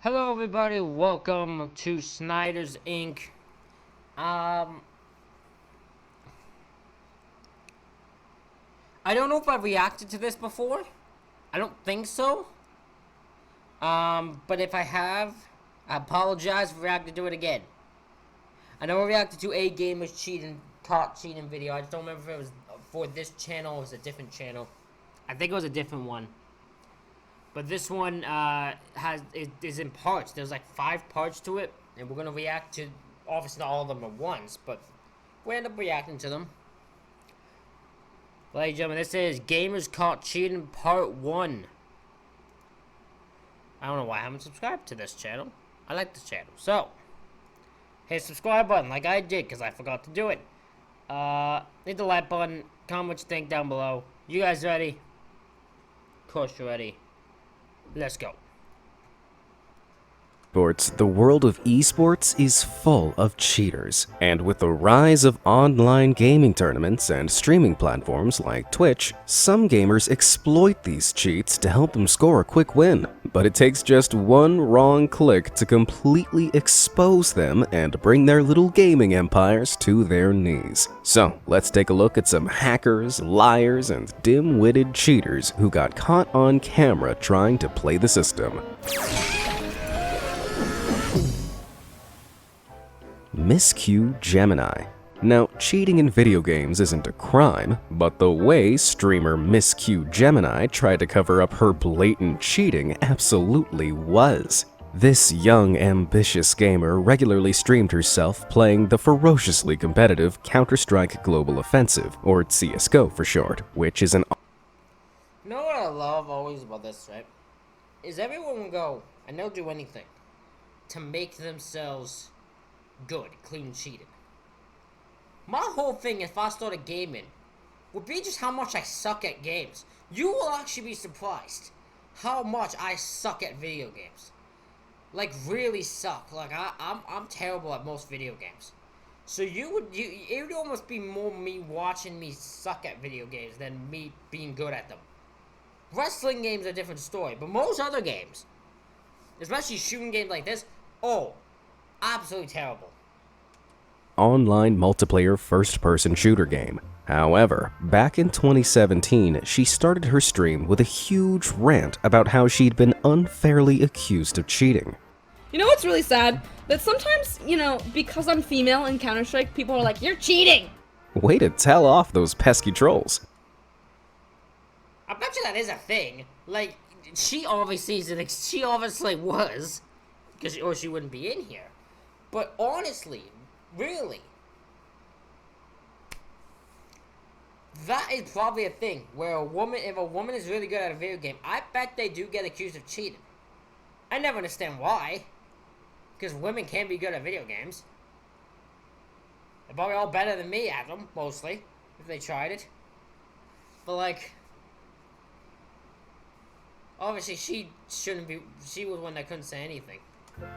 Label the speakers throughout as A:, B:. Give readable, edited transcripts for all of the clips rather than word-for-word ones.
A: Hello everybody, welcome to Snyder's Inc. I don't know if I've reacted to this before. I don't think so. But if I have, I apologize for reacting to it again. I know I reacted to a gamer's caught cheating video. I just don't remember if it was for this channel or it was a different channel. I think it was a different one. But this one is in parts. There's like 5 parts to it, and we're gonna react to obviously not all of them at once, but we end up reacting to them. Ladies and gentlemen, this is Gamers Caught Cheating Part 1. I don't know why I haven't subscribed to this channel. I like this channel. So, hit the subscribe button like I did because I forgot to do it. Hit the like button. Comment what you think down below. You guys ready? Of course you're ready. Let's go.
B: The world of esports is full of cheaters, and with the rise of online gaming tournaments and streaming platforms like Twitch, some gamers exploit these cheats to help them score a quick win. But it takes just one wrong click to completely expose them and bring their little gaming empires to their knees. So let's take a look at some hackers, liars, and dim-witted cheaters who got caught on camera trying to play the system. Miss Q Gemini. Now, cheating in video games isn't a crime, but the way streamer Miss Q Gemini tried to cover up her blatant cheating absolutely was. This young, ambitious gamer regularly streamed herself playing the ferociously competitive Counter-Strike Global Offensive, or CSGO for short, which is an...
A: You know what I love always about this, right? Is everyone will go, and they'll do anything to make themselves good, clean cheated. My whole thing, if I started gaming, would be just how much I suck at games. You will actually be surprised how much I suck at video games. Like, really suck. Like, I'm terrible at most video games. So it would almost be more me watching me suck at video games than me being good at them. Wrestling games are a different story, but most other games, especially shooting games like this, oh, absolutely terrible.
B: Online multiplayer first-person shooter game. However, back in 2017, she started her stream with a huge rant about how she'd been unfairly accused of cheating.
C: You know what's really sad? That sometimes, because I'm female in Counter-Strike, people are like, "You're cheating!"
B: Way to tell off those pesky trolls.
A: I bet you that is a thing. Like, she obviously was, or she wouldn't be in here. But honestly, really, that is probably a thing where if a woman is really good at a video game, I bet they do get accused of cheating. I never understand why. Because women can be good at video games. They're probably all better than me at them, mostly, if they tried it. But like, obviously she was one that couldn't say anything.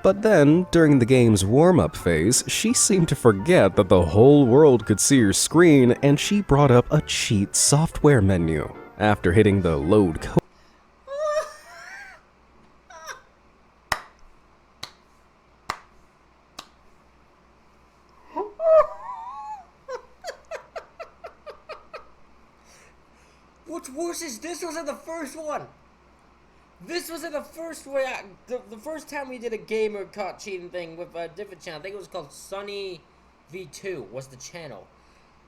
B: But then, during the game's warm-up phase, she seemed to forget that the whole world could see her screen, and she brought up a cheat software menu. After hitting the load code,
A: What's worse is this was in the first one. This was in the first the first time we did a gamer caught cheating thing with a different channel. I think it was called Sunny V2 was the channel.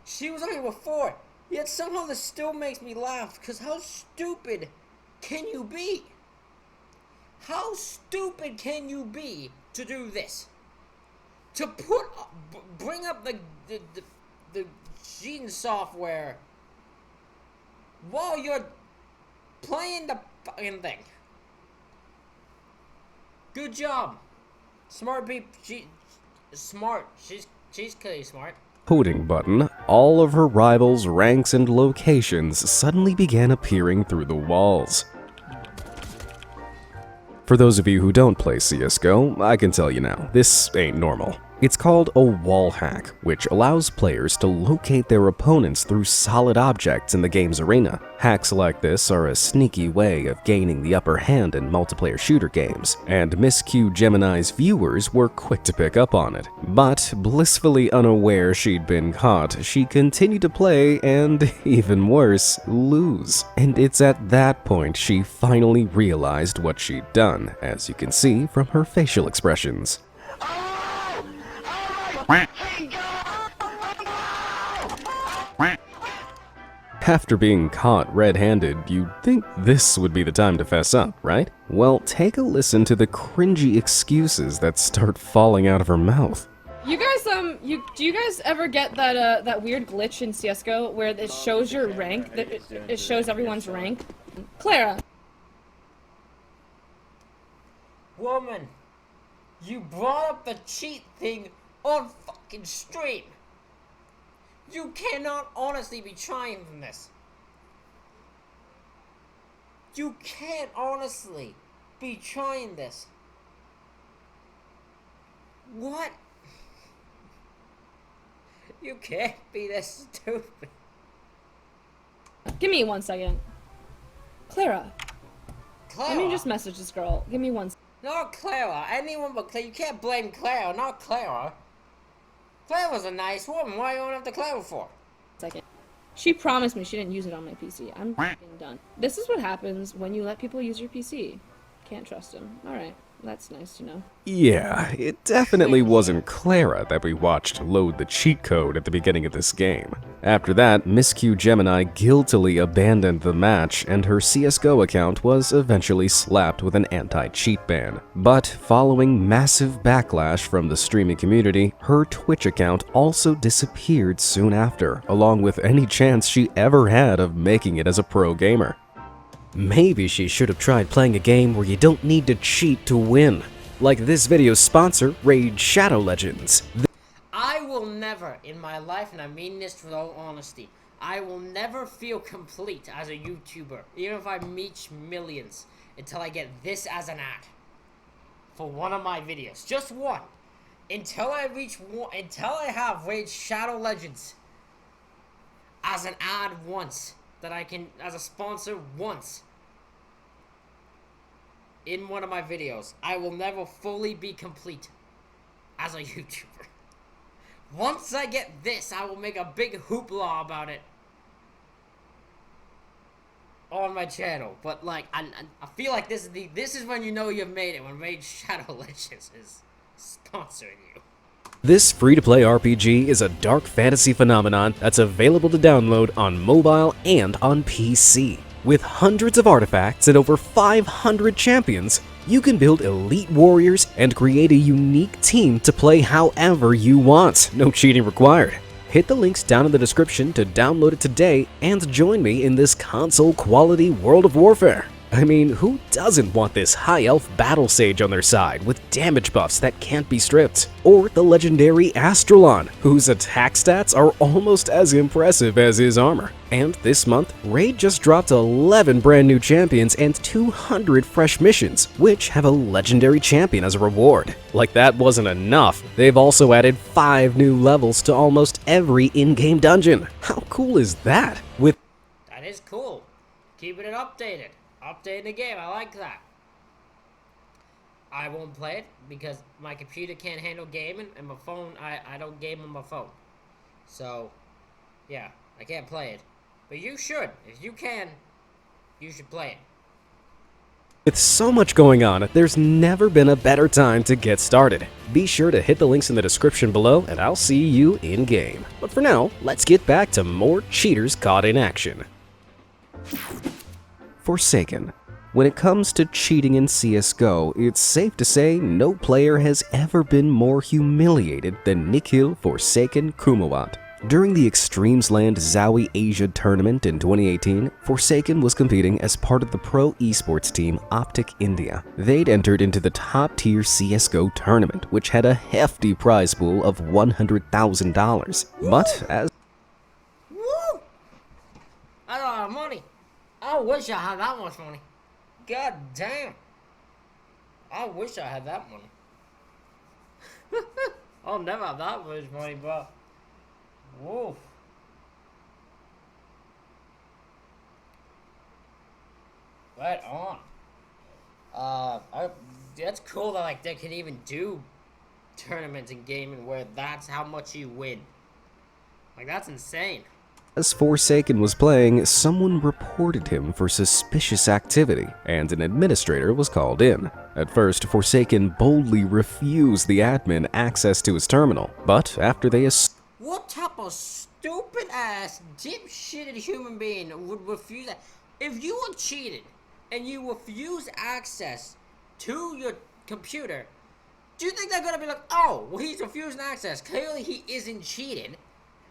A: She was on here before. Yet somehow this still makes me laugh because how stupid can you be? How stupid can you be to do this? To bring up the cheating software while you're playing the fucking thing. Good job. Smart people. Smart. She's clearly smart.
B: coding button, all of her rivals' ranks and locations suddenly began appearing through the walls. For those of you who don't play CSGO, I can tell you now, this ain't normal. It's called a wall hack, which allows players to locate their opponents through solid objects in the game's arena. Hacks like this are a sneaky way of gaining the upper hand in multiplayer shooter games, and Miss Q Gemini's viewers were quick to pick up on it. But blissfully unaware she'd been caught, she continued to play and, even worse, lose. And it's at that point she finally realized what she'd done, as you can see from her facial expressions. After being caught red-handed, you'd think this would be the time to fess up, right? Well, take a listen to the cringy excuses that start falling out of her mouth.
C: You guys, do you guys ever get that that weird glitch in CS:GO where it shows your rank, that it shows everyone's rank? Clara.
A: Woman, you brought up the cheat thing on fucking stream. You cannot honestly be trying from this. You can't honestly be trying this. What? You can't be this stupid.
C: Give me 1 second. Clara.
A: Clara?
C: Let me just message this girl. Give me 1 second.
A: Not Clara. Anyone but Clara. You can't blame Clara, not Clara. Clara's a nice woman. Why you going after Clara for?
C: She promised me she didn't use it on my PC. I'm fucking done. This is what happens when you let people use your PC. Can't trust them. Alright. That's nice to know.
B: Yeah, it definitely wasn't Clara that we watched load the cheat code at the beginning of this game. After that, Miss Q Gemini guiltily abandoned the match, and her CS:GO account was eventually slapped with an anti-cheat ban. But following massive backlash from the streaming community, her Twitch account also disappeared soon after, along with any chance she ever had of making it as a pro gamer. Maybe she should have tried playing a game where you don't need to cheat to win, like this video's sponsor, Raid Shadow Legends.
A: I will never, in my life, and I mean this with all honesty, I will never feel complete as a YouTuber, even if I reach millions, until I get this as an ad for one of my videos. Just one. Until I reach one, until I have Raid Shadow Legends as an ad once. That I can, as a sponsor, once in one of my videos. I will never fully be complete as a YouTuber. Once I get this, I will make a big hoopla about it on my channel. But like, I feel like this is when you know you've made it, when Raid Shadow Legends is sponsoring you.
B: This free-to-play RPG is a dark fantasy phenomenon that's available to download on mobile and on PC. With hundreds of artifacts and over 500 champions, you can build elite warriors and create a unique team to play however you want. No cheating required. Hit the links down in the description to download it today and join me in this console-quality World of Warfare. I mean, who doesn't want this high elf battle sage on their side with damage buffs that can't be stripped? Or the legendary Astrolon, whose attack stats are almost as impressive as his armor. And this month, Raid just dropped 11 brand new champions and 200 fresh missions, which have a legendary champion as a reward. Like that wasn't enough, they've also added 5 new levels to almost every in-game dungeon. How cool is that?
A: That is cool. Keeping it updated. Updating the game, I like that. I won't play it because my computer can't handle gaming, and my phone, I don't game on my phone. So, yeah, I can't play it. But you should. If you can, you should play it.
B: With so much going on, there's never been a better time to get started. Be sure to hit the links in the description below, and I'll see you in-game. But for now, let's get back to more cheaters caught in action. Forsaken. When it comes to cheating in CS:GO, it's safe to say no player has ever been more humiliated than Nikhil Forsaken Kumawat. During the Extremesland Zowie Asia tournament in 2018, Forsaken was competing as part of the pro esports team Optic India. They'd entered into the top-tier CS:GO tournament, which had a hefty prize pool of $100,000. But as...
A: Woo! That's a lot of money. I wish I had that much money. God damn. I wish I had that money. I'll never have that much money, bro. Woof. Right on. That's cool that like they can even do tournaments in gaming where that's how much you win. Like that's insane.
B: As Forsaken was playing, someone reported him for suspicious activity, and an administrator was called in. At first, Forsaken boldly refused the admin access to his terminal, but after they
A: What type of stupid ass dipshitted human being would refuse that? If you were cheated and you refuse access to your computer, do you think they're gonna be like, oh, well, he's refusing access, clearly he isn't cheating?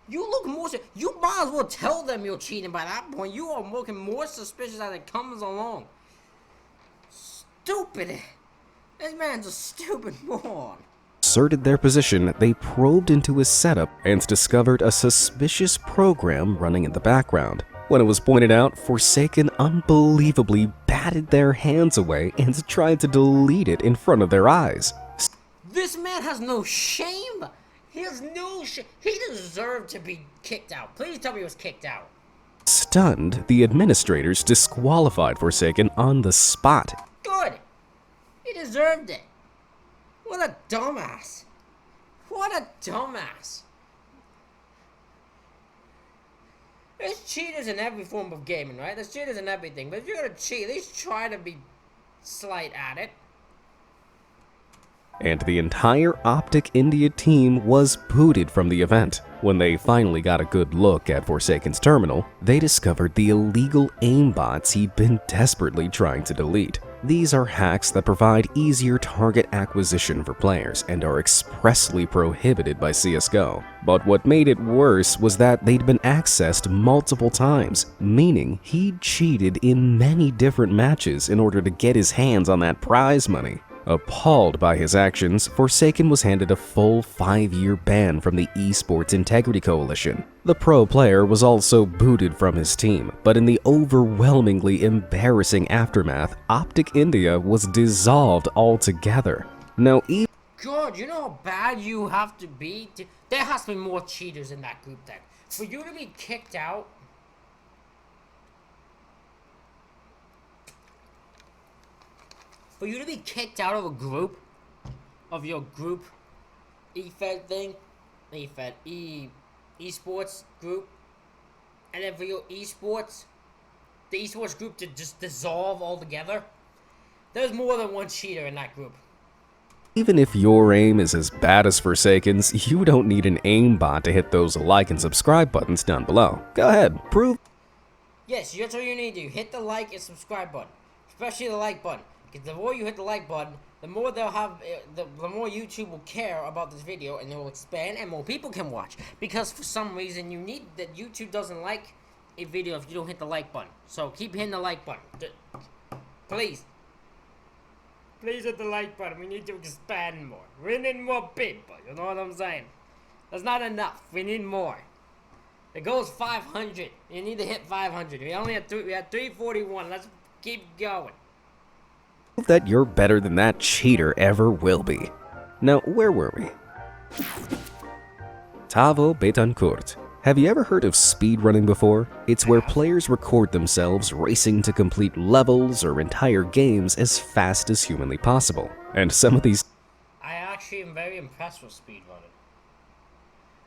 A: You look more, you might as well tell them you're cheating by that point. You are looking more suspicious as it comes along. Stupid. This man's a stupid moron.
B: asserted their position, they probed into his setup and discovered a suspicious program running in the background. When it was pointed out, Forsaken unbelievably batted their hands away and tried to delete it in front of their eyes.
A: This man has no shame. He has no shame. He deserved to be kicked out. Please tell me he was kicked out.
B: Stunned, the administrators disqualified Forsaken on the spot.
A: Good. He deserved it. What a dumbass. What a dumbass. There's cheaters in every form of gaming, right? There's cheaters in everything. But if you're gonna cheat, at least try to be slight at it.
B: And the entire Optic India team was booted from the event. When they finally got a good look at Forsaken's terminal, they discovered the illegal aimbots he'd been desperately trying to delete. These are hacks that provide easier target acquisition for players and are expressly prohibited by CSGO. But what made it worse was that they'd been accessed multiple times, meaning he'd cheated in many different matches in order to get his hands on that prize money. Appalled by his actions, Forsaken was handed a full 5-year ban from the Esports Integrity Coalition. The pro player was also booted from his team, but in the overwhelmingly embarrassing aftermath, Optic India was dissolved altogether. Now,
A: God, you know how bad you have to be? There has to be more cheaters in that group then. For you to be kicked out... For you to be kicked out of a group, of your group, eFed thing, esports group, and then for your esports, the esports group to just dissolve altogether, there's more than one cheater in that group.
B: even if your aim is as bad as Forsaken's, you don't need an aimbot to hit those like and subscribe buttons down below. Go ahead, prove.
A: Yes, that's all you need to do. Hit the like and subscribe button, especially the like button. Because the more you hit the like button, the more they'll have, the more YouTube will care about this video, and it will expand, and more people can watch. Because for some reason, you need that YouTube doesn't like a video if you don't hit the like button. So keep hitting the like button, please. Please hit the like button. We need to expand more. We need more people. You know what I'm saying? That's not enough. We need more. The goal is 500. You need to hit 500. We only had we had 341. Let's keep going.
B: That you're better than that cheater ever will be. Now, where were we? Tavo Betancourt. Have you ever heard of speedrunning before? It's where players record themselves racing to complete levels or entire games as fast as humanly possible. And some of these
A: I actually am very impressed with speedrunning.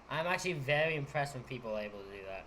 A: I'm actually very impressed when people are able to do that.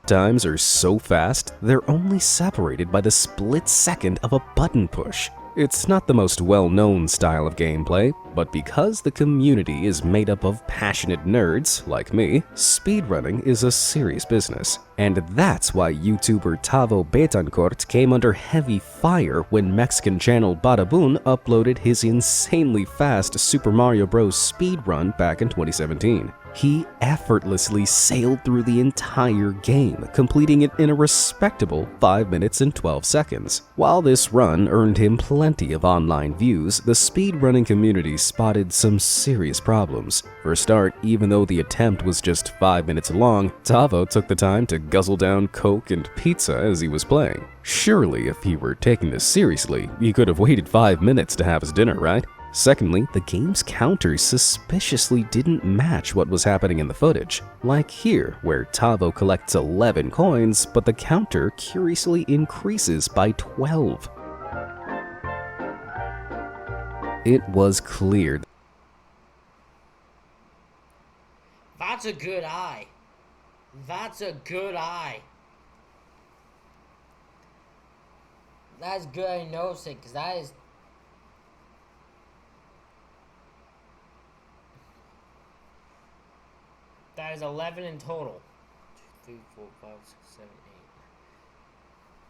B: times are so fast, they're only separated by the split second of a button push. It's not the most well-known style of gameplay, but because the community is made up of passionate nerds like me, speedrunning is a serious business. And that's why YouTuber Tavo Betancourt came under heavy fire when Mexican channel Badabun uploaded his insanely fast Super Mario Bros. Speedrun back in 2017. He effortlessly sailed through the entire game, completing it in a respectable 5 minutes and 12 seconds. While this run earned him plenty of online views, the speedrunning community spotted some serious problems. For a start, even though the attempt was just 5 minutes long, Tavo took the time to guzzle down Coke and pizza as he was playing. Surely, if he were taking this seriously, he could have waited 5 minutes to have his dinner, right? Secondly, the game's counters suspiciously didn't match what was happening in the footage. Like here, where Tavo collects 11 coins, but the counter curiously increases by 12. It was clear.
A: That's a good eye. That's a good eye. That's good I noticed it, because that is... That is 11 in total. 2, 3, 4, 5, 6, 7,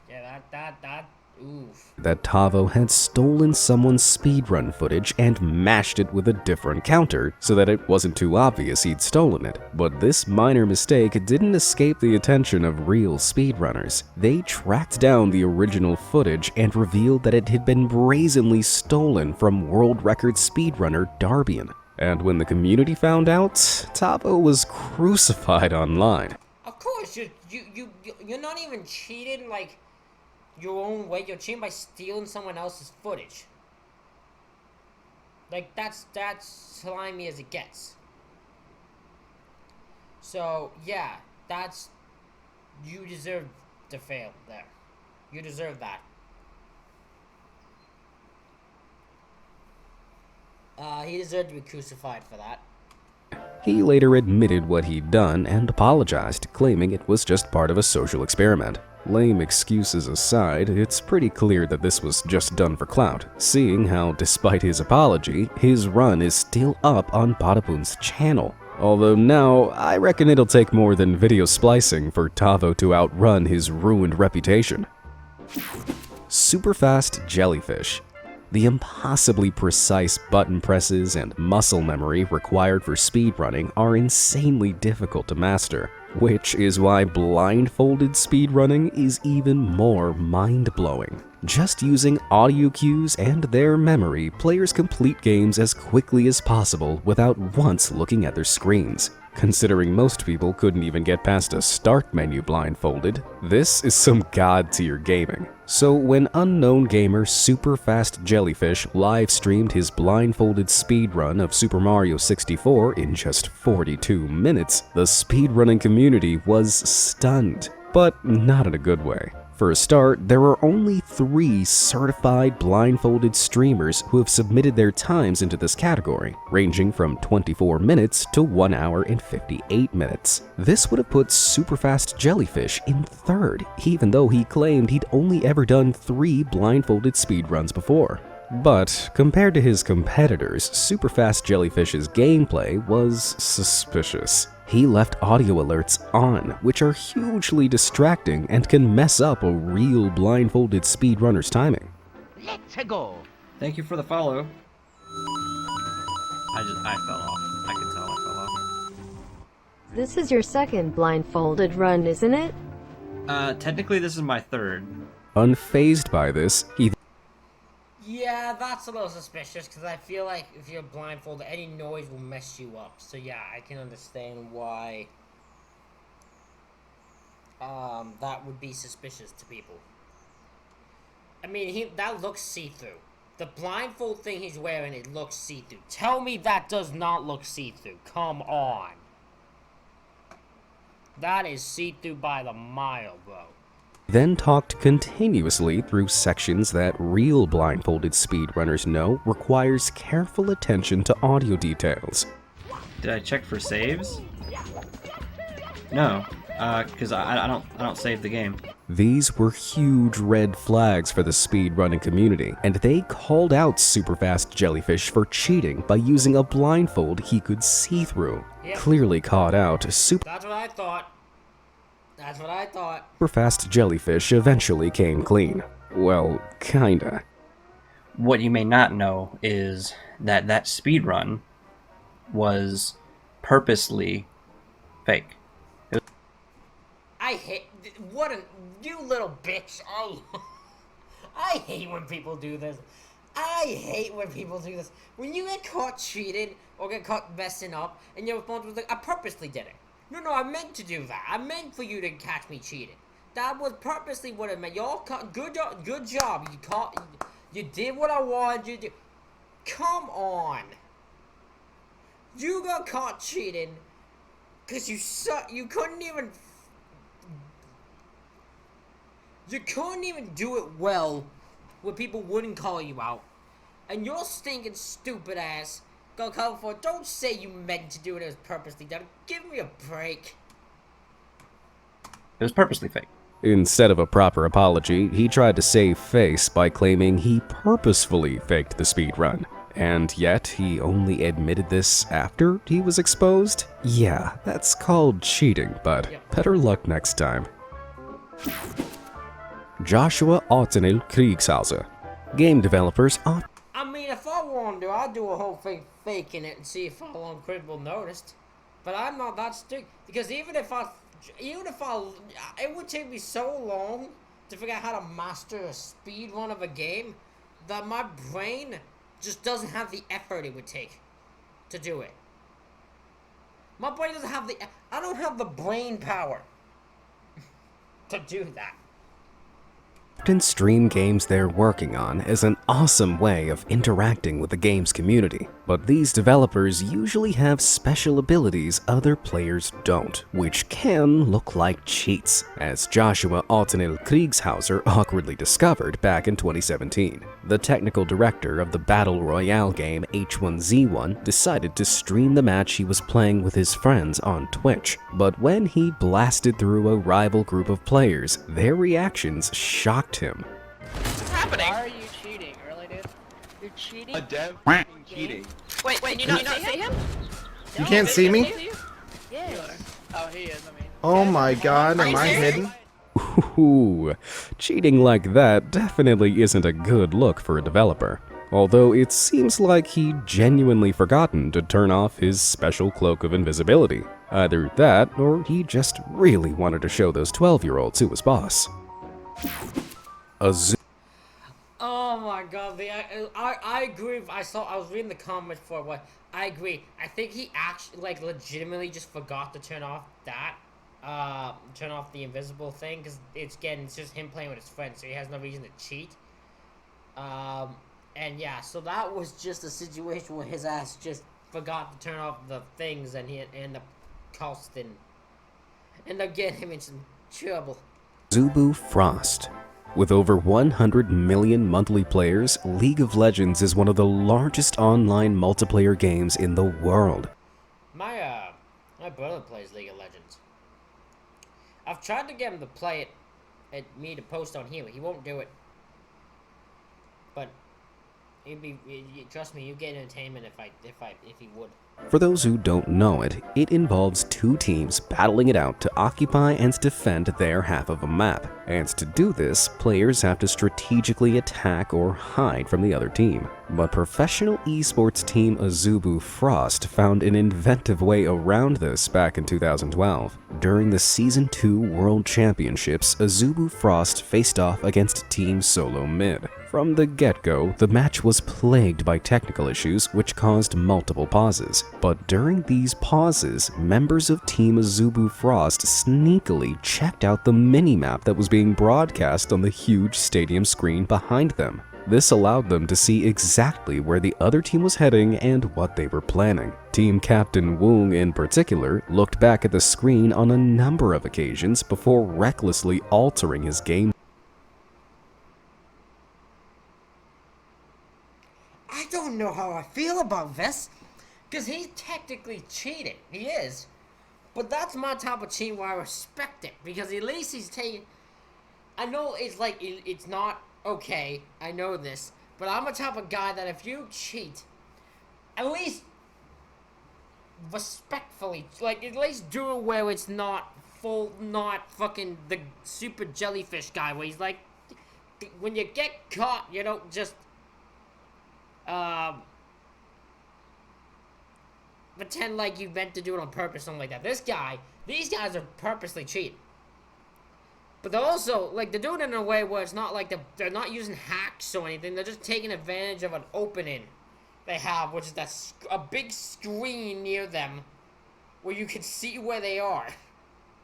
A: 8. Yeah, that, oof.
B: That Tavo had stolen someone's speedrun footage and mashed it with a different counter so that it wasn't too obvious he'd stolen it. But this minor mistake didn't escape the attention of real speedrunners. They tracked down the original footage and revealed that it had been brazenly stolen from world record speedrunner Darbian. And when the community found out, Tavo was crucified online.
A: Of course, you're not even cheating like your own way. You're cheating by stealing someone else's footage. Like that's slimy as it gets. So yeah, you deserve to fail there. You deserve that. He deserved to be crucified for that.
B: He later admitted what he'd done and apologized, claiming it was just part of a social experiment. Lame excuses aside, it's pretty clear that this was just done for clout, seeing how, despite his apology, his run is still up on Patapun's channel. Although now, I reckon it'll take more than video splicing for Tavo to outrun his ruined reputation. Superfast Jellyfish. The impossibly precise button presses and muscle memory required for speedrunning are insanely difficult to master, which is why blindfolded speedrunning is even more mind-blowing. Just using audio cues and their memory, players complete games as quickly as possible without once looking at their screens. Considering most people couldn't even get past a start menu blindfolded, this is some god-tier gaming. So when unknown gamer Superfast Jellyfish live-streamed his blindfolded speedrun of Super Mario 64 in just 42 minutes, the speedrunning community was stunned, but not in a good way. For a start, there are only 3 certified blindfolded streamers who have submitted their times into this category, ranging from 24 minutes to 1 hour and 58 minutes. This would have put Superfast Jellyfish in 3rd, even though he claimed he'd only ever done 3 blindfolded speedruns before. But compared to his competitors, Superfast Jellyfish's gameplay was suspicious. He left audio alerts on, which are hugely distracting and can mess up a real blindfolded speedrunner's timing.
D: Let's go.
E: Thank you for the follow. I fell off. I can tell I fell off.
F: This is your second blindfolded run, isn't it?
E: Technically this is my 3rd.
B: Unfazed by this, he
A: Yeah, that's a little suspicious, because I feel like if you're blindfolded, any noise will mess you up. So yeah, I can understand why that would be suspicious to people. I mean, that looks see-through. The blindfold thing he's wearing, it looks see-through. Tell me that does not look see-through. Come on. That is see-through by the mile, bro.
B: then talked continuously through sections that real blindfolded speedrunners know requires careful attention to audio details.
E: Did I check for saves? No, because I don't save the game.
B: These were huge red flags for the speedrunning community, and they called out Superfast Jellyfish for cheating by using a blindfold he could see through.
A: Yep.
B: Clearly caught out,
A: That's what I thought. That's what I thought.
B: Superfast Jellyfish eventually came clean. Well, kinda.
E: What you may not know is that that speedrun was purposely fake.
A: I hate you little bitch. I hate when people do this. I hate when people do this. When you get caught cheating or get caught messing up, and your response was like, "I purposely did it." No, I meant to do that. I meant for you to catch me cheating. That was purposely what it meant. Y'all good job. You did what I wanted you to do. Come on. You got caught cheating because you couldn't even do it well where people wouldn't call you out. And your stinking stupid ass got called for it. Don't say you meant to do it, it was purposely done. Give me a break.
E: It was purposely fake.
B: Instead of a proper apology, he tried to save face by claiming he purposefully faked the speedrun. And yet, he only admitted this after he was exposed? Yeah, that's called cheating, but better luck next time. Joshua Ottenil Kriegshauser. Game developers
A: I mean, if I wanted to, I'd do a whole thing faking it and see if how long people noticed. But I'm not that strict, because even if I, it would take me so long to figure out how to master a speed run of a game that my brain just doesn't have the effort it would take to do it. My brain doesn't have I don't have the brain power to do that.
B: often stream games they're working on as an awesome way of interacting with the game's community, but these developers usually have special abilities other players don't, which can look like cheats, as Joshua Ottenil Kriegshauser awkwardly discovered back in 2017. The technical director of the Battle Royale game H1Z1 decided to stream the match he was playing with his friends on Twitch, but when he blasted through a rival group of players, their reactions shocked him.
D: What's happening?
G: Why are you cheating, really, dude?
D: You're cheating?
H: A dev cheating.
D: Wait, can you not see him?
I: You can't see me?
D: Yeah.
G: Oh, he is, I mean.
I: Oh my god, am I hidden?
B: Ooh, cheating like that definitely isn't a good look for a developer. Although it seems like he genuinely forgotten to turn off his special cloak of invisibility. Either that, or he just really wanted to show those 12-year-olds who was boss.
A: Oh my god, I agree. I was reading the comments for what I agree. I think he actually legitimately just forgot to turn off that, turn off the invisible thing, because it's just him playing with his friends, so he has no reason to cheat. And yeah, so that was just a situation where his ass just forgot to turn off the things, and he ended up getting him in some trouble.
B: Zubu Frost. With over 100 million monthly players, League of Legends is one of the largest online multiplayer games in the world.
A: My brother plays League of Legends. I've tried to get him to play it, to post on here, but he won't do it. But trust me, you get entertainment if he would.
B: For those who don't know it, it involves two teams battling it out to occupy and defend their half of a map. And to do this, players have to strategically attack or hide from the other team. But professional esports team Azubu Frost found an inventive way around this back in 2012. During the Season 2 World Championships, Azubu Frost faced off against Team Solo Mid. From the get-go, the match was plagued by technical issues which caused multiple pauses. But during these pauses, members of Team Azubu Frost sneakily checked out the mini-map that was being broadcast on the huge stadium screen behind them. This allowed them to see exactly where the other team was heading and what they were planning. Team Captain Woong in particular looked back at the screen on a number of occasions before recklessly altering his game.
A: I don't know how I feel about this, because he's technically cheating. He is. But that's my type of cheating where I respect it, because at least he's taking... I know it's not okay, I know this, but I'm a type of guy that if you cheat, at least respectfully, at least do it where it's not fucking the super jellyfish guy, where he's like, when you get caught, you don't just... pretend like you meant to do it on purpose, something like that. These guys are purposely cheating. But they're also, they're doing it in a way where it's not like they're not using hacks or anything. They're just taking advantage of an opening they have, which is a big screen near them where you can see where they are,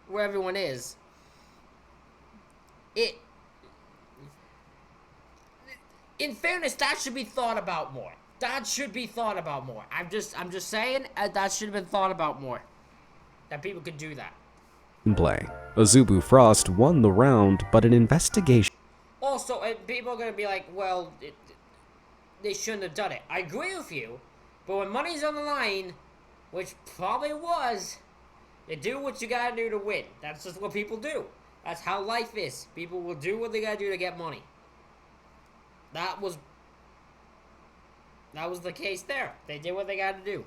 A: where everyone is. In fairness, that should be thought about more. that should be thought about more. I'm just saying that should have been thought about more. That people could do that.
B: Play. Azubu Frost won the round, but an investigation
A: Also, people are gonna be like, well, they shouldn't have done it. I agree with you, but when money's on the line, which probably was, you do what you gotta do to win. That's just what people do. That's how life is. People will do what they gotta do to get money. That was the case there. They did what they gotta do.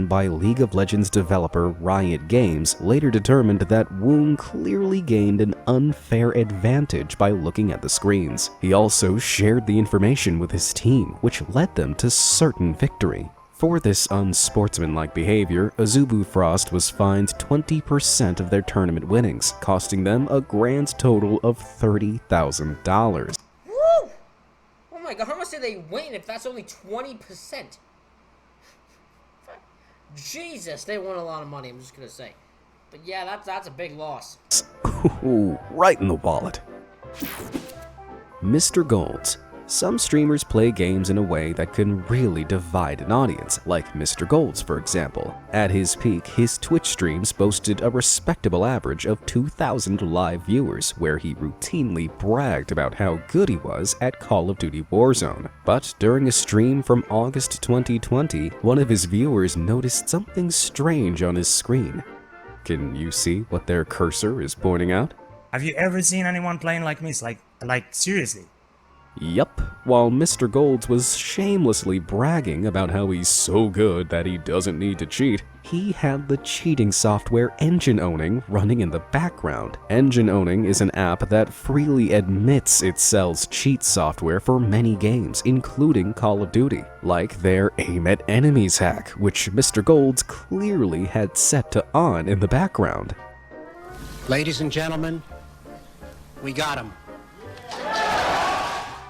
B: by League of Legends developer Riot Games later determined that Woong clearly gained an unfair advantage by looking at the screens. He also shared the information with his team, which led them to certain victory. For this unsportsmanlike behavior, Azubu Frost was fined 20% of their tournament winnings, costing them a grand total of $30,000.
A: Woo! Oh my god, how much did they win if that's only 20%? Jesus, they won a lot of money, I'm just gonna say. But yeah, that's a big loss.
B: Ooh, right in the wallet. Mr. Golds. Some streamers play games in a way that can really divide an audience, like Mr. Golds, for example. At his peak, his Twitch streams boasted a respectable average of 2,000 live viewers, where he routinely bragged about how good he was at Call of Duty Warzone. But during a stream from August 2020, one of his viewers noticed something strange on his screen. Can you see what their cursor is pointing out?
H: Have you ever seen anyone playing like me? It's like seriously.
B: Yup, while Mr. Golds was shamelessly bragging about how he's so good that he doesn't need to cheat, he had the cheating software Engine Owning running in the background. Engine Owning is an app that freely admits it sells cheat software for many games, including Call of Duty, like their Aim at Enemies hack, which Mr. Golds clearly had set to on in the background.
J: Ladies and gentlemen, we got him.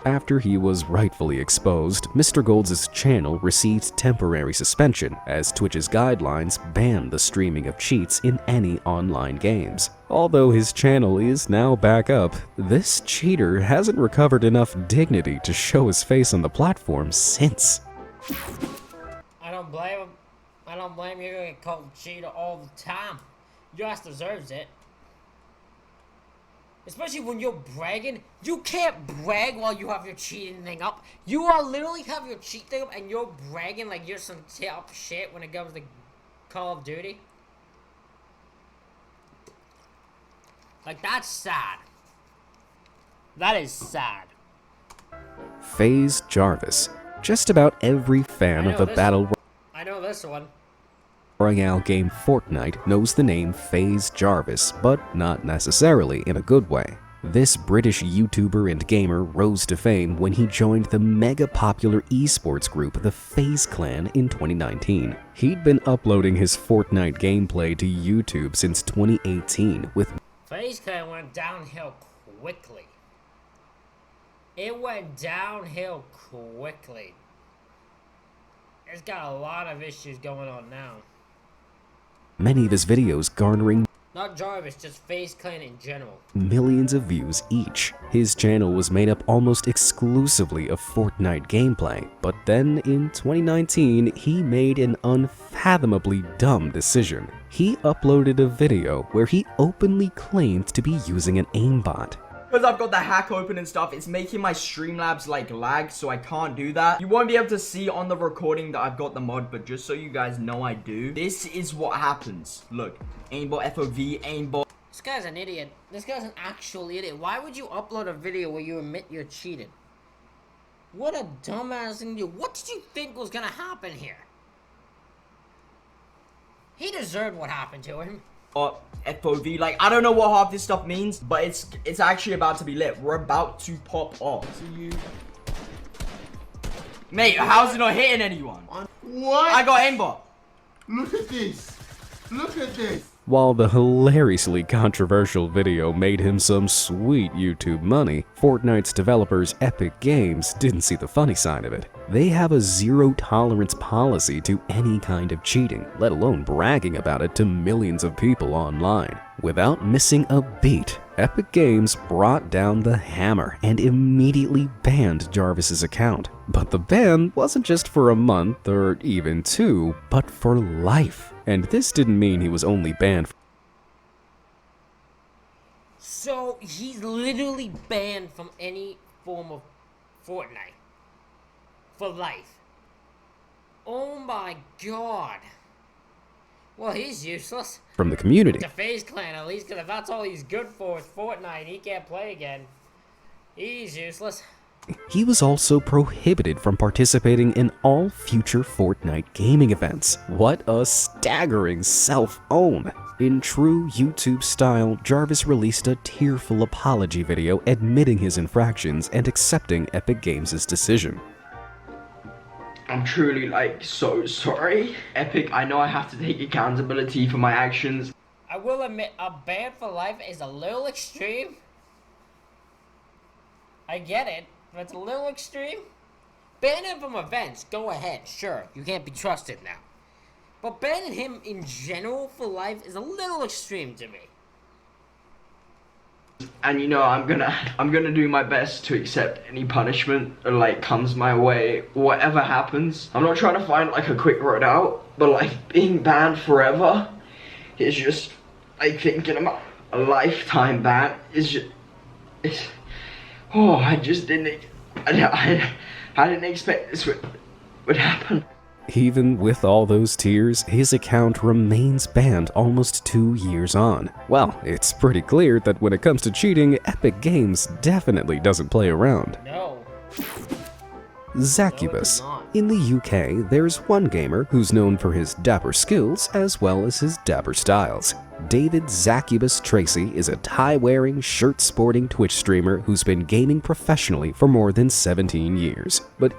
B: After he was rightfully exposed, Mr. Golds' channel received temporary suspension, as Twitch's guidelines ban the streaming of cheats in any online games. Although his channel is now back up, this cheater hasn't recovered enough dignity to show his face on the platform since.
A: I don't blame him. I don't blame you. You're gonna get called a cheater all the time. Your ass deserves it. Especially when you're bragging. You can't brag while you have your cheating thing up. You are literally have your cheat thing up and you're bragging like you're some top shit when it comes to Call of Duty. Like, that's sad. That is sad.
B: FaZe Jarvis. Just about every fan of the Battle
A: I know this one.
B: Royale game Fortnite knows the name FaZe Jarvis, but not necessarily in a good way. This British YouTuber and gamer rose to fame when he joined the mega popular esports group the FaZe Clan in 2019. He'd been uploading his Fortnite gameplay to YouTube since 2018 with
A: FaZe Clan went downhill quickly. It went downhill quickly. It's got a lot of issues going on now.
B: many of his videos garnering
A: Not Jarvis, just FaZe Clan in general.
B: millions of views each. His channel was made up almost exclusively of Fortnite gameplay, but then in 2019, he made an unfathomably dumb decision. He uploaded a video where he openly claimed to be using an aimbot.
K: Because I've got the hack open and stuff, it's making my Streamlabs like lag, so I can't do that. You won't be able to see on the recording that I've got the mod, but just so you guys know I do. This is what happens. Look, aimbot FOV, aimbot.
A: This guy's an idiot. This guy's an actual idiot. Why would you upload a video where you admit you're cheating? What a dumbass thing to do. What did you think was gonna happen here? He deserved what happened to him.
K: FOV, like, I don't know what half this stuff means, but it's actually about to be lit. We're about to pop off. See you. Mate, how's it not hitting anyone?
L: What?
K: I got aimbot.
L: Look at this. Look at this.
B: While the hilariously controversial video made him some sweet YouTube money, Fortnite's developers Epic Games didn't see the funny side of it. They have a zero-tolerance policy to any kind of cheating, let alone bragging about it to millions of people online. Without missing a beat, Epic Games brought down the hammer and immediately banned Jarvis's account. But the ban wasn't just for a month or even 2, but for life. And this didn't mean he was only banned.
A: So he's literally banned from any form of Fortnite for life. Oh my god. Well, he's useless.
B: From the community.
A: To FaZe Clan, at least, because if that's all he's good for is Fortnite, he can't play again. He's useless.
B: He was also prohibited from participating in all future Fortnite gaming events. What a staggering self-own. In true YouTube style, Jarvis released a tearful apology video admitting his infractions and accepting Epic Games' decision.
K: I'm truly, like, so sorry. Epic, I know I have to take accountability for my actions.
A: I will admit, a ban for life is a little extreme. I get it, but it's a little extreme. Ban him from events, go ahead, sure, you can't be trusted now. But banning him in general for life is a little extreme to me.
K: And you know, I'm gonna do my best to accept any punishment that, like, comes my way, whatever happens. I'm not trying to find, like, a quick road out, but, like, being banned forever is just, like, thinking about a lifetime ban is just, I just didn't, I didn't expect this would happen.
B: Even with all those tears, his account remains banned almost 2 years on. Well, it's pretty clear that when it comes to cheating, Epic Games definitely doesn't play around.
A: No.
B: Zacubus. In the UK, there's one gamer who's known for his dapper skills as well as his dapper styles. David Zacubus Tracy is a tie-wearing, shirt-sporting Twitch streamer who's been gaming professionally for more than 17 years. But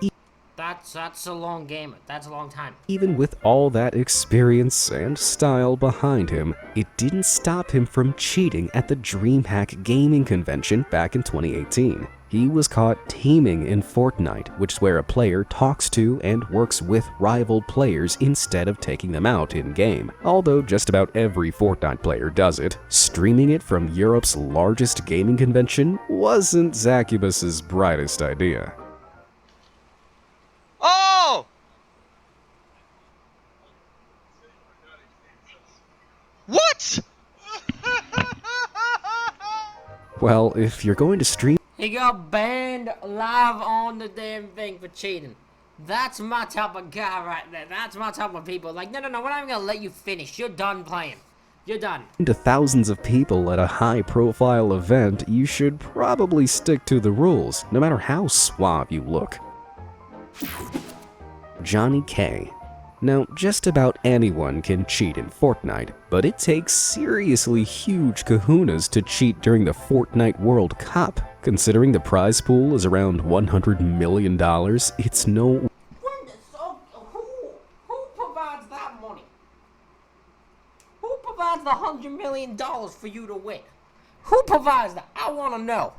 A: That's a long game. That's a long time.
B: even with all that experience and style behind him, it didn't stop him from cheating at the DreamHack Gaming Convention back in 2018. He was caught teaming in Fortnite, which is where a player talks to and works with rival players instead of taking them out in-game. Although just about every Fortnite player does it, streaming it from Europe's largest gaming convention wasn't Zacubus's brightest idea.
M: Oh! What?
B: Well, if you're going to stream,
A: He got banned live on the damn thing for cheating. That's my type of guy right there. That's my type of people. Like, no, we're not even gonna let you finish. You're done playing. You're done.
B: to thousands of people at a high-profile event, you should probably stick to the rules, no matter how suave you look. Johnny K. Now, just about anyone can cheat in Fortnite, but it takes seriously huge kahunas to cheat during the Fortnite World Cup. Considering the prize pool is around $100 million, it's no...
A: Who provides that money? Who provides the $100 million for you to win? Who provides that? I want to know.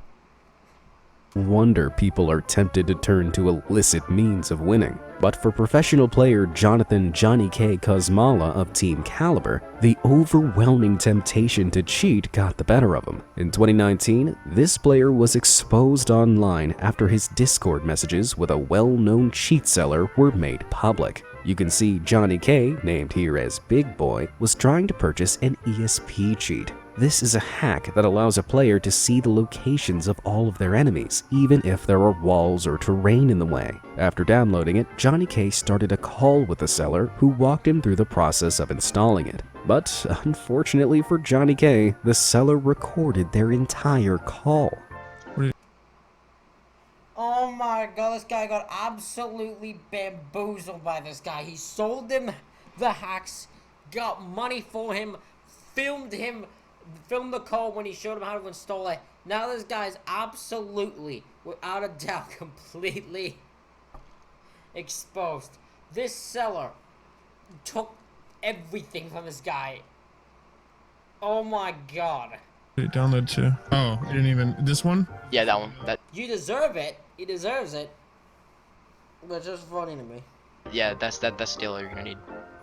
B: wonder people are tempted to turn to illicit means of winning. But for professional player Jonathan Johnny K. Kosmala of Team Caliber, the overwhelming temptation to cheat got the better of him. In 2019, this player was exposed online after his Discord messages with a well-known cheat seller were made public. You can see Johnny K, named here as Big Boy, was trying to purchase an ESP cheat. This is a hack that allows a player to see the locations of all of their enemies, even if there are walls or terrain in the way. After downloading it, Johnny K started a call with the seller, who walked him through the process of installing it. But unfortunately for Johnny K, the seller recorded their entire call.
A: Oh my god, this guy got absolutely bamboozled by this guy. He sold him the hacks, got money for him, filmed the call when he showed him how to install it. Now this guy's absolutely, without a doubt, completely exposed. This seller took everything from this guy. Oh my god.
N: Download to. Oh, you didn't even. This one?
M: Yeah, that one.
A: You deserve it. He deserves it. But it's just funny to me.
M: Yeah, that's the deal you're gonna need.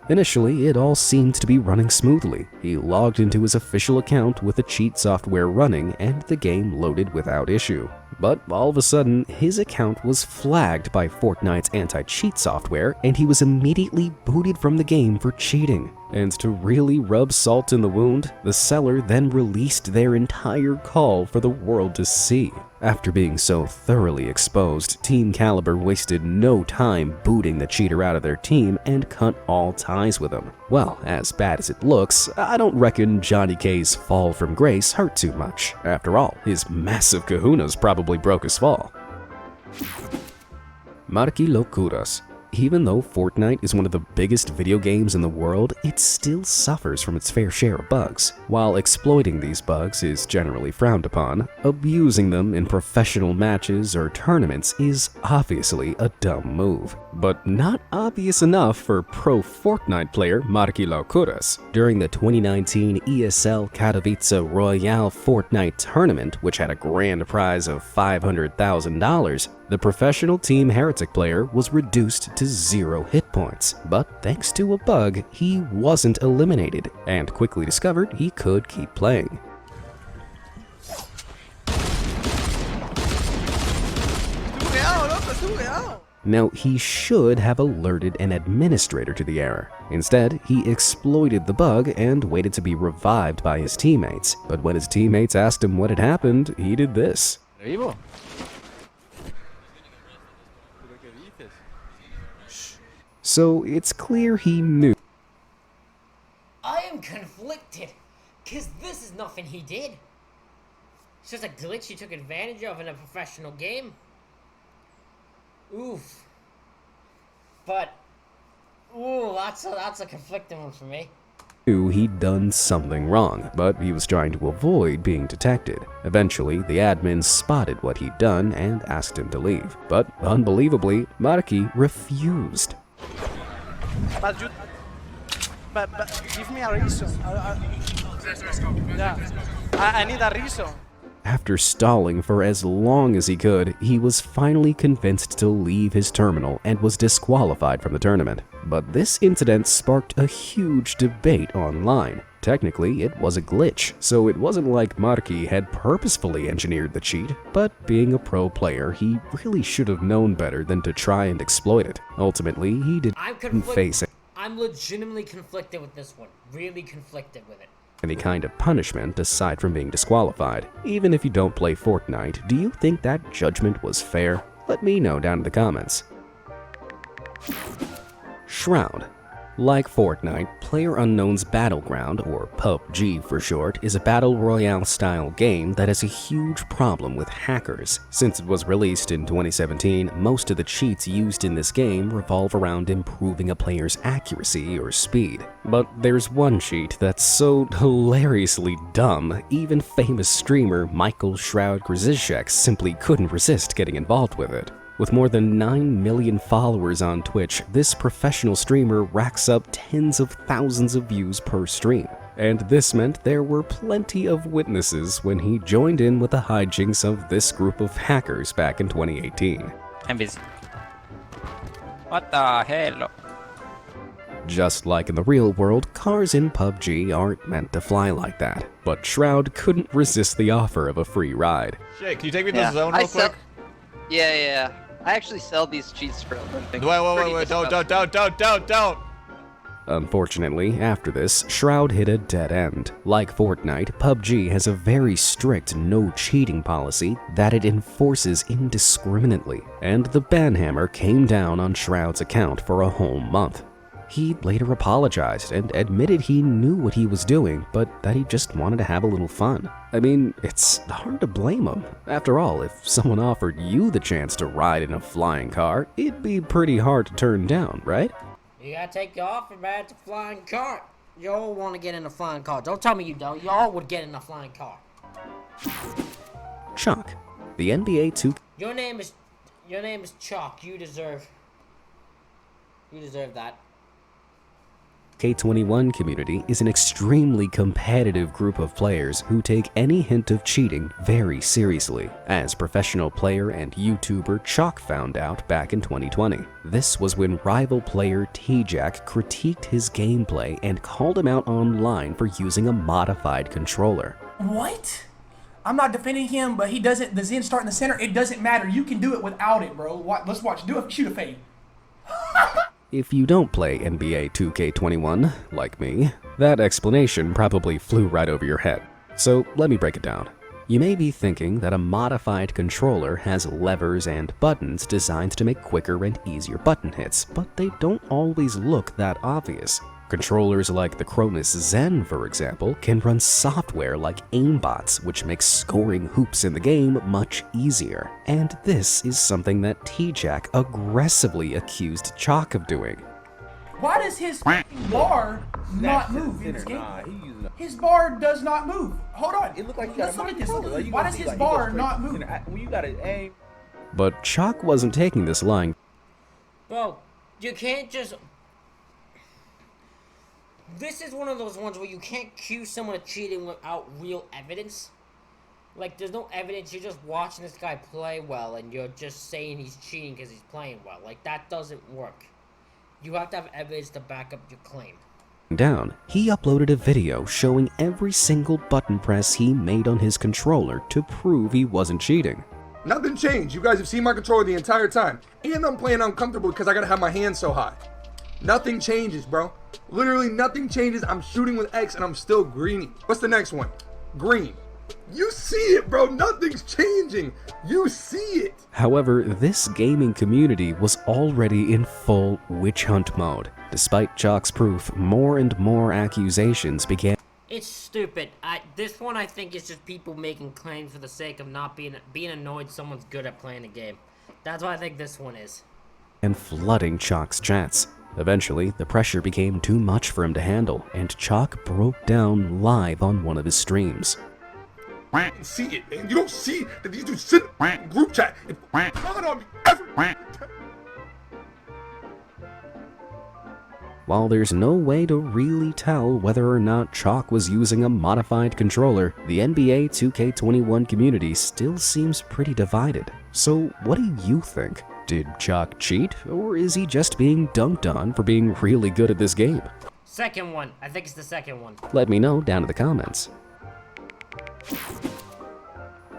B: Initially, it all seemed to be running smoothly. He logged into his official account with the cheat software running and the game loaded without issue. But all of a sudden, his account was flagged by Fortnite's anti-cheat software and he was immediately booted from the game for cheating. And to really rub salt in the wound, the seller then released their entire call for the world to see. After being so thoroughly exposed, Team Caliber wasted no time booting the cheater out of their team and cut all ties with him. Well, as bad as it looks, I don't reckon Johnny K's fall from grace hurt too much. After all, his massive kahunas probably broke his fall. Marky Locuras. Even though Fortnite is one of the biggest video games in the world, it still suffers from its fair share of bugs. While exploiting these bugs is generally frowned upon, abusing them in professional matches or tournaments is obviously a dumb move. But not obvious enough for pro Fortnite player Marky Locuras. During the 2019 ESL Katowice Royale Fortnite tournament, which had a grand prize of $500,000, the professional Team Heretic player was reduced to 0 hit points, but thanks to a bug, he wasn't eliminated, and quickly discovered he could keep playing. Now, he should have alerted an administrator to the error. Instead, he exploited the bug and waited to be revived by his teammates, but when his teammates asked him what had happened, he did this. So it's clear he knew.
A: I am conflicted, because this is nothing he did. It's just a glitch he took advantage of in a professional game. Oof. But, ooh, that's a conflicting one for me.
B: Knew he'd done something wrong, but he was trying to avoid being detected. Eventually, the admin spotted what he'd done and asked him to leave. But, unbelievably, Marky refused.
G: But give me a reason. I need a reason.
B: After stalling for as long as he could, he was finally convinced to leave his terminal and was disqualified from the tournament. But this incident sparked a huge debate online. Technically, it was a glitch, so it wasn't like Marky had purposefully engineered the cheat, but being a pro player, he really should have known better than to try and exploit it. Ultimately, he didn't face it.
A: I'm legitimately conflicted with this one. Really conflicted with it.
B: Any kind of punishment aside from being disqualified. Even if you don't play Fortnite, do you think that judgment was fair? Let me know down in the comments. Shroud. Like Fortnite, PlayerUnknown's Battleground, or PUBG for short, is a battle royale style game that has a huge problem with hackers. Since it was released in 2017, most of the cheats used in this game revolve around improving a player's accuracy or speed. But there's one cheat that's so hilariously dumb, even famous streamer Michael Shroud Grzesiek simply couldn't resist getting involved with it. With more than 9 million followers on Twitch, this professional streamer racks up tens of thousands of views per stream. And this meant there were plenty of witnesses when he joined in with the hijinks of this group of hackers back in 2018.
O: I'm busy. What the hell?
B: Just like in the real world, cars in PUBG aren't meant to fly like that. But Shroud couldn't resist the offer of a free ride.
P: Shit, can you take me to the zone real quick?
Q: Yeah. I actually sell these cheats for a living.
P: Wait, don't.
B: Unfortunately, after this, Shroud hit a dead end. Like Fortnite, PUBG has a very strict no cheating policy that it enforces indiscriminately, and the ban hammer came down on Shroud's account for a whole month. He later apologized and admitted he knew what he was doing, but that he just wanted to have a little fun. I mean, it's hard to blame him. After all, if someone offered you the chance to ride in a flying car, it'd be pretty hard to turn down, right?
A: You gotta take your offer, man. It's a flying car. Y'all want to get in a flying car. Don't tell me you don't. Y'all would get in a flying car.
B: Chuck. The NBA 2K.
A: Your name is Chalk. You deserve that.
B: K21 community is an extremely competitive group of players who take any hint of cheating very seriously, as professional player and YouTuber Chalk found out back in 2020. This was when rival player T-Jack critiqued his gameplay and called him out online for using a modified controller.
R: What? I'm not defending him, but he doesn't. The Zen start in the center. It doesn't matter. You can do it without it, bro. Let's watch. Shoot a fade.
B: If you don't play NBA 2K21, like me, that explanation probably flew right over your head. So let me break it down. You may be thinking that a modified controller has levers and buttons designed to make quicker and easier button hits, but they don't always look that obvious. Controllers like the Cronus Zen, for example, can run software like aimbots, which makes scoring hoops in the game much easier. And this is something that T-Jack aggressively accused Chalk of doing.
R: Why does his bar not move in this game? His bar does not move. Hold on. It look like let's look at this. Why does his bar not move?
G: When you gotta aim.
B: But Chalk wasn't taking this lying.
A: Bro, you can't just... This is one of those ones where you can't accuse someone of cheating without real evidence. Like, there's no evidence, you're just watching this guy play well, and you're just saying he's cheating because he's playing well. Like, that doesn't work. You have to have evidence to back up your claim.
B: Down, he uploaded a video showing every single button press he made on his controller to prove he wasn't cheating.
S: Nothing changed. You guys have seen my controller the entire time. And I'm playing uncomfortable because I gotta have my hands so high. Nothing changes, bro. Literally nothing changes. I'm shooting with X and I'm still greening. What's the next one? Green. You see it, bro. Nothing's changing. You see it.
B: However, this gaming community was already in full witch hunt mode. Despite Chalk's proof, more and more accusations began.
A: It's stupid. This one I think is just people making claims for the sake of not being annoyed someone's good at playing the game. That's what I think this one is.
B: And flooding Chalk's chats. Eventually, the pressure became too much for him to handle, and Chalk broke down live on one of his streams.
S: See it, man. You don't see that these dudes sit in group chat and comment on me every
B: While there's no way to really tell whether or not Chalk was using a modified controller, the NBA 2K21 community still seems pretty divided. So what do you think? Did Chalk cheat, or is he just being dunked on for being really good at this game?
A: Second one. I think it's the second one.
B: Let me know down in the comments.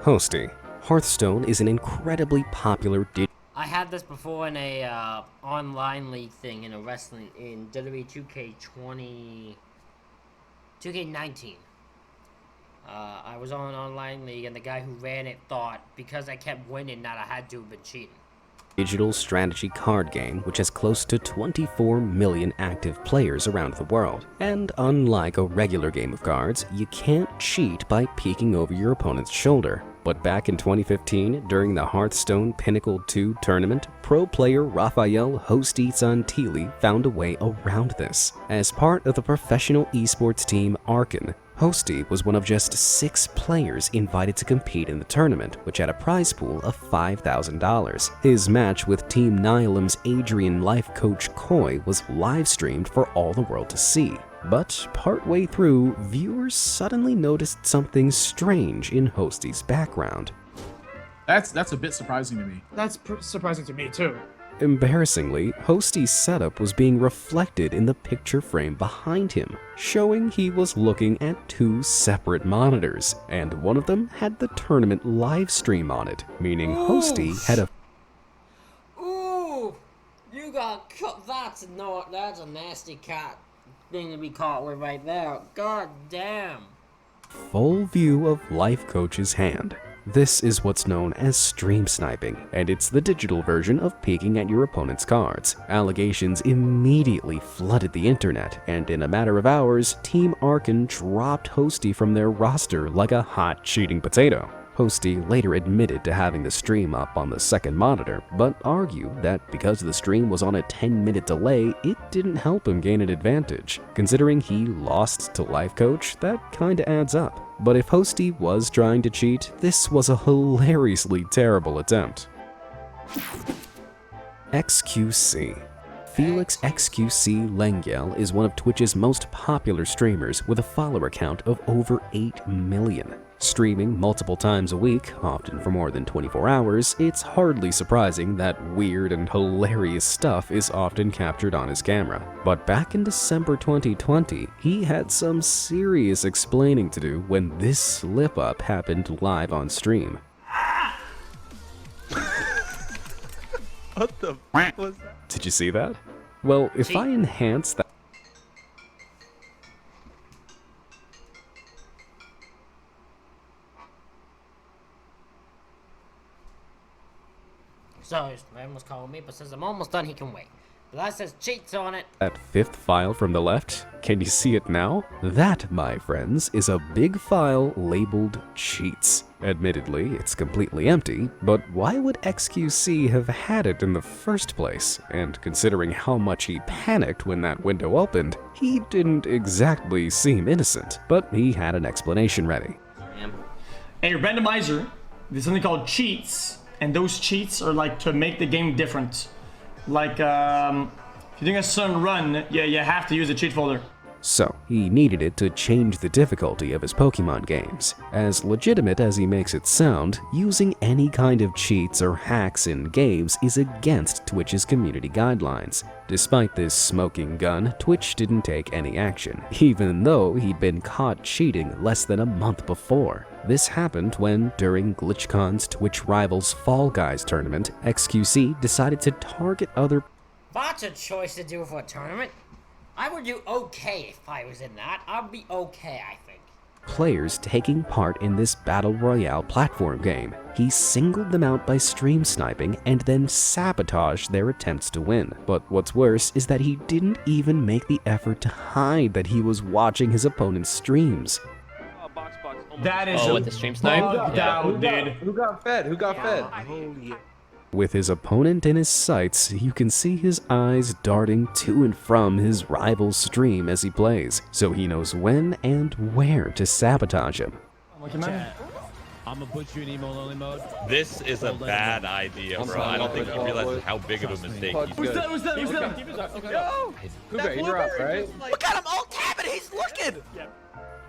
B: Hosty. Hearthstone is an incredibly popular
A: I had this before in a online league thing in a wrestling in WWE 2K19. I was on an online league and the guy who ran it thought because I kept winning that I had to have been cheating.
B: Digital strategy card game which has close to 24 million active players around the world. And unlike a regular game of cards, you can't cheat by peeking over your opponent's shoulder. But back in 2015, during the Hearthstone Pinnacle 2 tournament, pro player Rafael Hosty Santilli found a way around this. As part of the professional esports team Arkan, Hosty was one of just 6 players invited to compete in the tournament, which had a prize pool of $5,000. His match with Team Nihilim's Adrian life coach Koi was live streamed for all the world to see. But partway through, viewers suddenly noticed something strange in Hosty's background.
T: That's a bit surprising to me.
R: That's surprising to me too.
B: Embarrassingly, Hosty's setup was being reflected in the picture frame behind him, showing he was looking at 2 separate monitors, and one of them had the tournament live stream on it, meaning Hosty had a...
A: Ooh! You got cut. That's a nasty cat thing to be caught with right there. God damn.
B: full view of life coach's hand. This is what's known as stream sniping, and it's the digital version of peeking at your opponent's cards. Allegations immediately flooded the internet, and in a matter of hours, Team Arkan dropped Hosty from their roster like a hot cheating potato. Hosty later admitted to having the stream up on the second monitor, but argued that because the stream was on a 10-minute delay, it didn't help him gain an advantage. Considering he lost to Life Coach, that kinda adds up. But if Hosty was trying to cheat, this was a hilariously terrible attempt. XQC. Felix XQC Lengyel is one of Twitch's most popular streamers with a follower count of over 8 million. Streaming multiple times a week, often for more than 24 hours, it's hardly surprising that weird and hilarious stuff is often captured on his camera. But back in December 2020, he had some serious explaining to do when this slip-up happened live on stream.
P: What the f was that?
B: Did you see that? Well, if I enhance that...
A: So, his man was calling me, but says I'm almost done, he can wait. But that says cheats on it.
B: That fifth file from the left, can you see it now? That, my friends, is a big file labeled cheats. Admittedly, it's completely empty, but why would XQC have had it in the first place? And considering how much he panicked when that window opened, he didn't exactly seem innocent, but he had an explanation ready.
U: A randomizer, there's something called cheats, and those cheats are like to make the game different. Like, if you're doing a certain run, you have to use a cheat folder.
B: So, he needed it to change the difficulty of his Pokemon games. As legitimate as he makes it sound, using any kind of cheats or hacks in games is against Twitch's community guidelines. Despite this smoking gun, Twitch didn't take any action, even though he'd been caught cheating less than a month before. This happened when, during GlitchCon's Twitch Rivals Fall Guys tournament, XQC decided to target other...
A: That's a choice to do for a tournament. I would do okay if I was in that. I'd be okay, I think.
B: Players taking part in this Battle Royale platform game. He singled them out by stream sniping and then sabotaged their attempts to win. But what's worse is that he didn't even make the effort to hide that he was watching his opponent's streams.
U: That is
O: with the stream snipe?
P: Who got fed? Who got fed?
B: With his opponent in his sights, you can see his eyes darting to and from his rival's stream as he plays, so he knows when and where to sabotage him.
V: I'm gonna put you in emo only mode.
P: This is a bad idea, bro. I don't think he realizes how big of a mistake he's doing.
U: Who's that?
P: Yo! Cougar, you're up, right? Look at him all tapping, he's looking!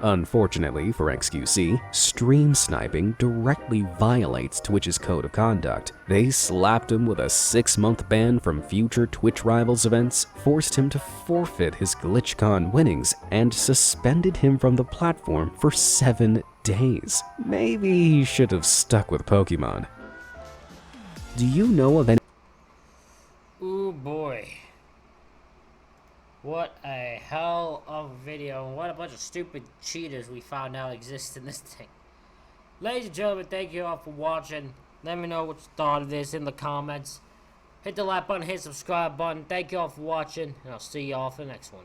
B: Unfortunately for XQC, stream sniping directly violates Twitch's code of conduct. They slapped him with a 6-month ban from future Twitch Rivals events, forced him to forfeit his GlitchCon winnings, and suspended him from the platform for 7 days. Maybe he should have stuck with Pokemon. Do you know of any...
A: Ooh boy. What a hell of a video, and what a bunch of stupid cheaters we found out exist in this thing. Ladies and gentlemen, thank you all for watching. Let me know what you thought of this in the comments. Hit the like button, hit the subscribe button. Thank you all for watching, and I'll see you all for the next one.